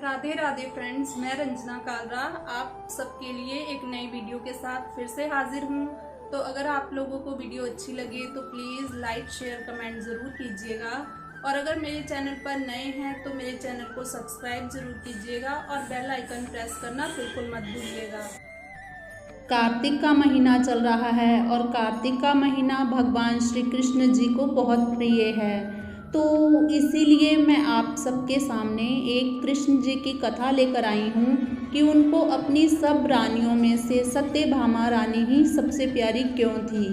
Radhe Radhe friends, मैं रंजना कालरा आप सबके लिए एक नई वीडियो के साथ फिर से हाजिर हूँ। तो अगर आप लोगों को वीडियो अच्छी लगे तो प्लीज़ लाइक शेयर कमेंट ज़रूर कीजिएगा, और अगर मेरे चैनल पर नए हैं तो मेरे चैनल को सब्सक्राइब ज़रूर कीजिएगा और बेल आइकन प्रेस करना बिल्कुल मत भूलिएगा। कार्तिक का महीना चल रहा है और कार्तिक का महीना भगवान श्री कृष्ण जी को बहुत प्रिय है। तो इसीलिए मैं आप सबके सामने एक कृष्ण जी की कथा लेकर आई हूँ कि उनको अपनी सब रानियों में से सत्यभामा रानी ही सबसे प्यारी क्यों थी।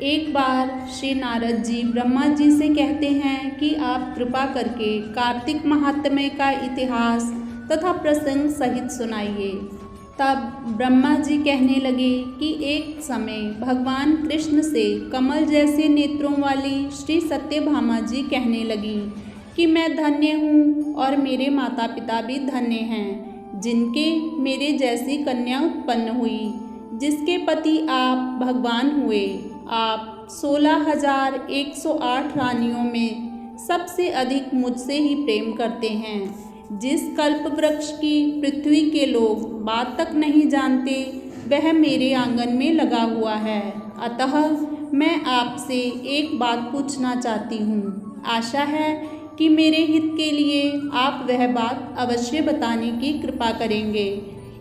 एक बार श्री नारद जी ब्रह्मा जी से कहते हैं कि आप कृपा करके कार्तिक महात्म्य का इतिहास तथा प्रसंग सहित सुनाइए। तब ब्रह्मा जी कहने लगे कि एक समय भगवान कृष्ण से कमल जैसे नेत्रों वाली श्री सत्यभामा जी कहने लगी कि मैं धन्य हूँ और मेरे माता पिता भी धन्य हैं, जिनके मेरे जैसी कन्या उत्पन्न हुई, जिसके पति आप भगवान हुए। आप 16,108 रानियों में सबसे अधिक मुझसे ही प्रेम करते हैं। जिस कल्प वृक्ष की पृथ्वी के लोग बात तक नहीं जानते वह मेरे आंगन में लगा हुआ है। अतः मैं आपसे एक बात पूछना चाहती हूँ। आशा है कि मेरे हित के लिए आप वह बात अवश्य बताने की कृपा करेंगे।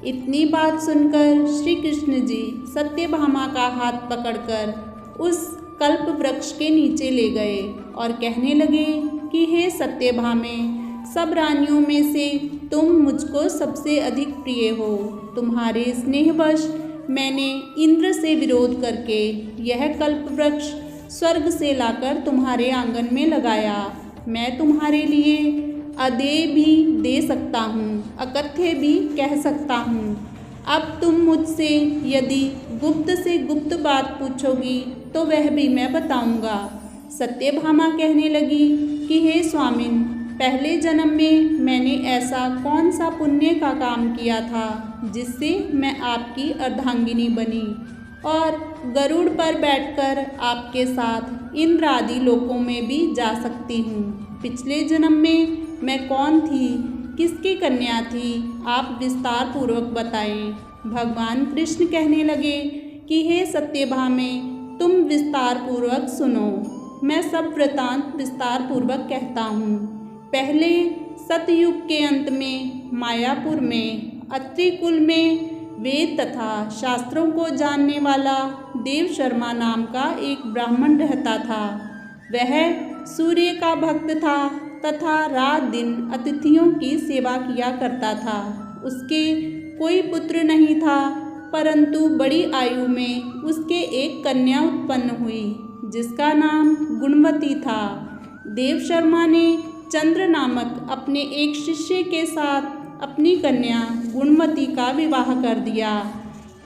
इतनी बात सुनकर श्री कृष्ण जी सत्यभामा का हाथ पकड़कर उस कल्प वृक्ष के नीचे ले गए और कहने लगे कि हे सत्यभामे, सब रानियों में से तुम मुझको सबसे अधिक प्रिय हो। तुम्हारे स्नेहवश मैंने इंद्र से विरोध करके यह कल्प वृक्ष स्वर्ग से लाकर तुम्हारे आंगन में लगाया। मैं तुम्हारे लिए अदेय भी दे सकता हूँ, अकथ्य भी कह सकता हूँ। अब तुम मुझसे यदि गुप्त से गुप्त बात पूछोगी तो वह भी मैं बताऊँगा। सत्यभामा कहने लगी कि हे स्वामिन, पहले जन्म में मैंने ऐसा कौन सा पुण्य का काम किया था जिससे मैं आपकी अर्धांगिनी बनी और गरुड़ पर बैठकर आपके साथ इंद्र आदि लोकों में भी जा सकती हूँ। पिछले जन्म में मैं कौन थी, किसकी कन्या थी, आप विस्तार पूर्वक बताएं। भगवान कृष्ण कहने लगे कि हे सत्यभामे, तुम विस्तार पूर्वक सुनो। मैं सब वृतांत विस्तार पूर्वक कहता हूँ। पहले सतयुग के अंत में मायापुर में अत्रि कुल में वेद तथा शास्त्रों को जानने वाला देव शर्मा नाम का एक ब्राह्मण रहता था। वह सूर्य का भक्त था तथा रात दिन अतिथियों की सेवा किया करता था। उसके कोई पुत्र नहीं था, परंतु बड़ी आयु में उसके एक कन्या उत्पन्न हुई जिसका नाम गुणवती था। देव शर्मा ने चंद्र नामक अपने एक शिष्य के साथ अपनी कन्या गुणवती का विवाह कर दिया।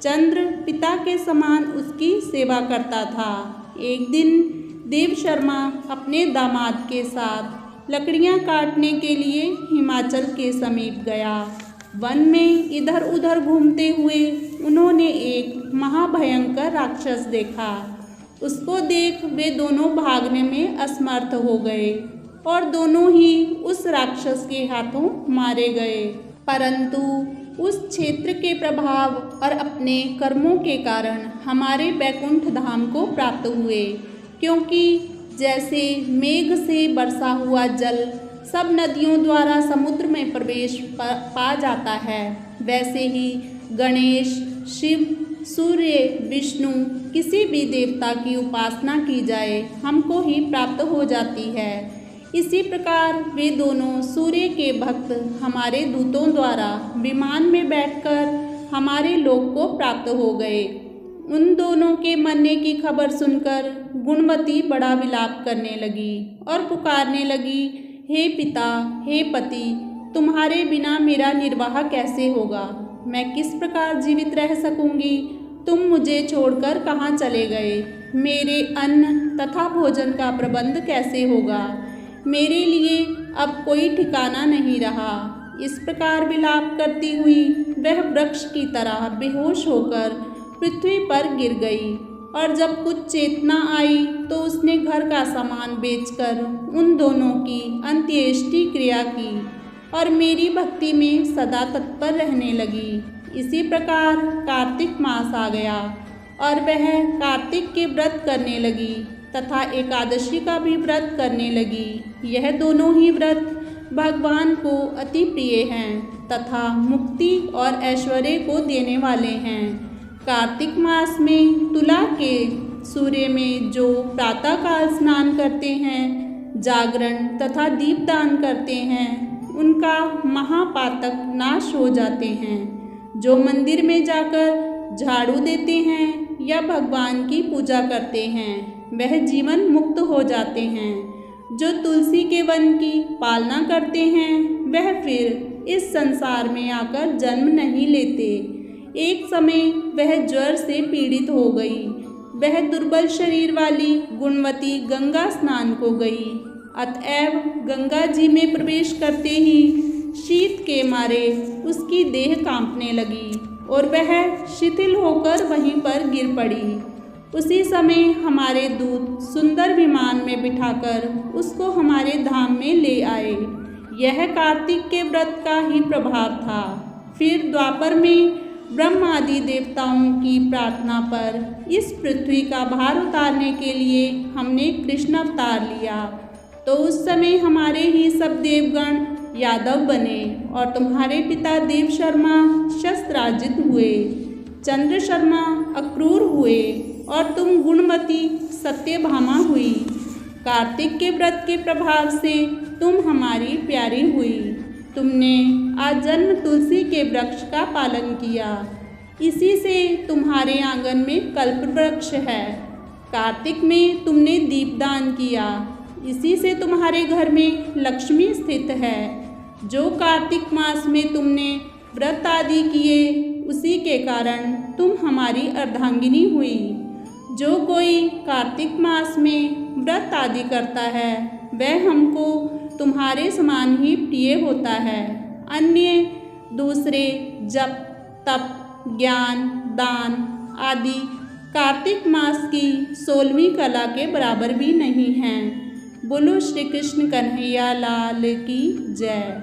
चंद्र पिता के समान उसकी सेवा करता था। एक दिन देव शर्मा अपने दामाद के साथ लकड़ियां काटने के लिए हिमाचल के समीप गया। वन में इधर उधर घूमते हुए उन्होंने एक महाभयंकर राक्षस देखा। उसको देख वे दोनों भागने में असमर्थ हो गए और दोनों ही उस राक्षस के हाथों मारे गए। परंतु उस क्षेत्र के प्रभाव और अपने कर्मों के कारण हमारे बैकुंठ धाम को प्राप्त हुए, क्योंकि जैसे मेघ से बरसा हुआ जल सब नदियों द्वारा समुद्र में प्रवेश पा जाता है, वैसे ही गणेश, शिव, सूर्य, विष्णु किसी भी देवता की उपासना की जाए हमको ही प्राप्त हो जाती है। इसी प्रकार वे दोनों सूर्य के भक्त हमारे दूतों द्वारा विमान में बैठकर हमारे लोक को प्राप्त हो गए। उन दोनों के मरने की खबर सुनकर गुणवती बड़ा विलाप करने लगी और पुकारने लगी, हे पिता, हे पति, तुम्हारे बिना मेरा निर्वाह कैसे होगा? मैं किस प्रकार जीवित रह सकूंगी? तुम मुझे छोड़कर कहाँ चले गए? मेरे अन्न तथा भोजन का प्रबंध कैसे होगा? मेरे लिए अब कोई ठिकाना नहीं रहा। इस प्रकार विलाप करती हुई वह वृक्ष की तरह बेहोश होकर पृथ्वी पर गिर गई, और जब कुछ चेतना आई तो उसने घर का सामान बेचकर उन दोनों की अंत्येष्टि क्रिया की और मेरी भक्ति में सदा तत्पर रहने लगी। इसी प्रकार कार्तिक मास आ गया और वह कार्तिक के व्रत करने लगी तथा एकादशी का भी व्रत करने लगी। यह दोनों ही व्रत भगवान को अति प्रिय हैं तथा मुक्ति और ऐश्वर्य को देने वाले हैं। कार्तिक मास में तुला के सूर्य में जो प्रातःकाल स्नान करते हैं, जागरण तथा दीपदान करते हैं, उनका महापातक नाश हो जाते हैं। जो मंदिर में जाकर झाड़ू देते हैं या भगवान की पूजा करते हैं, वह जीवन मुक्त हो जाते हैं। जो तुलसी के वन की पालना करते हैं, वह फिर इस संसार में आकर जन्म नहीं लेते। एक समय वह ज्वर से पीड़ित हो गई। वह दुर्बल शरीर वाली गुणवती गंगा स्नान को गई। अतएव गंगा जी में प्रवेश करते ही शीत के मारे उसकी देह कांपने लगी और वह शिथिल होकर वहीं पर गिर पड़ी। उसी समय हमारे दूत सुंदर विमान में बिठाकर उसको हमारे धाम में ले आए। यह कार्तिक के व्रत का ही प्रभाव था। फिर द्वापर में ब्रह्म आदि देवताओं की प्रार्थना पर इस पृथ्वी का भार उतारने के लिए हमने कृष्ण अवतार लिया। तो उस समय हमारे ही सब देवगण यादव बने और तुम्हारे पिता देव शर्मा शस्त्राजित हुए, चंद्र शर्मा अक्रूर हुए और तुम गुणवती सत्यभामा हुई। कार्तिक के व्रत के प्रभाव से तुम हमारी प्यारी हुई। तुमने आजन्म तुलसी के वृक्ष का पालन किया। इसी से तुम्हारे आंगन में कल्प वृक्ष है। कार्तिक में तुमने दीपदान किया। इसी से तुम्हारे घर में लक्ष्मी स्थित है। जो कार्तिक मास में तुमने व्रत आदि किए, उसी के कारण तुम हमारी अर्धांगिनी हुई। जो कोई कार्तिक मास में व्रत आदि करता है, वह हमको तुम्हारे समान ही प्रिय होता है। अन्य दूसरे जप, तप, ज्ञान, दान आदि कार्तिक मास की 16वीं कला के बराबर भी नहीं हैं। बोलो श्री कृष्ण कन्हैया लाल की जय।